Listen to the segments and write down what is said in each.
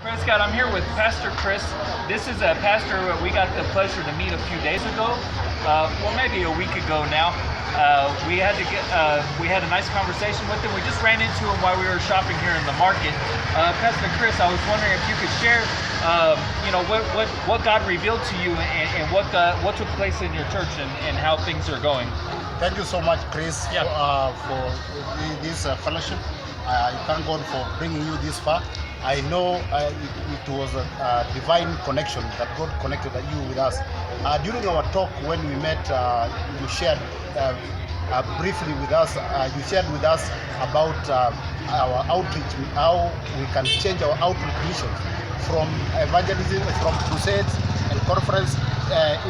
Praise God, I'm here with Pastor Kris. This is a pastor we got the pleasure to meet a few days ago, well maybe a week ago now. We had a nice conversation with him. We just ran into him while we were shopping here in the market. Pastor Kris, I was wondering if you could share, what God revealed to you and what took place in your church and how things are going. Thank you so much, Kris, for this fellowship. I thank God for bringing you this far. I know it was a divine connection that God connected you with us. During our talk when we met, you shared briefly with us, you shared with us about our outreach, how we can change our outreach mission from evangelism, from crusades and conference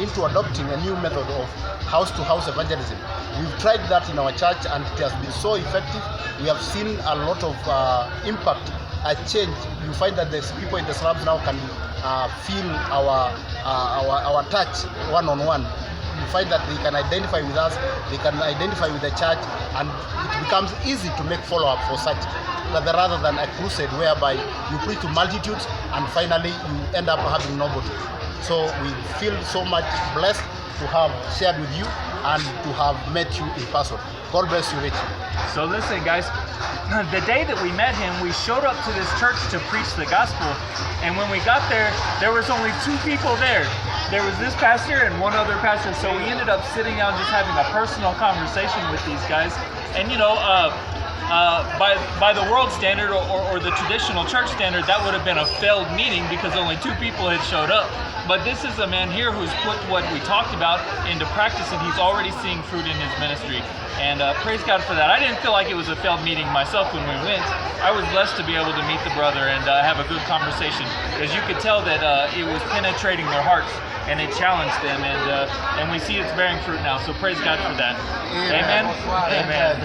into adopting a new method of house-to-house evangelism. We've tried that in our church and it has been so effective. We have seen a lot of impact, a change. You find that the people in the slums now can feel our touch one-on-one. You find that they can identify with us, they can identify with the church, and it becomes easy to make follow-up for such, rather than a crusade whereby you preach to multitudes and finally you end up having nobody. So we feel so much blessed to have shared with you and to have met you in person. God bless you richly. So listen, guys, the day that we met him, we showed up to this church to preach the gospel, and when we got there, there was only two people there. There was this pastor and one other pastor, so we ended up sitting down just having a personal conversation with these guys. And by the world standard or the traditional church standard, that would have been a failed meeting because only two people had showed up. But this is a man here who's put what we talked about into practice, and he's already seeing fruit in his ministry. And praise God for that. I didn't feel like it was a failed meeting myself when we went. I was blessed to be able to meet the brother and have a good conversation, because you could tell that it was penetrating their hearts and it challenged them, and we see it's bearing fruit now. So praise God for that. Amen. Amen.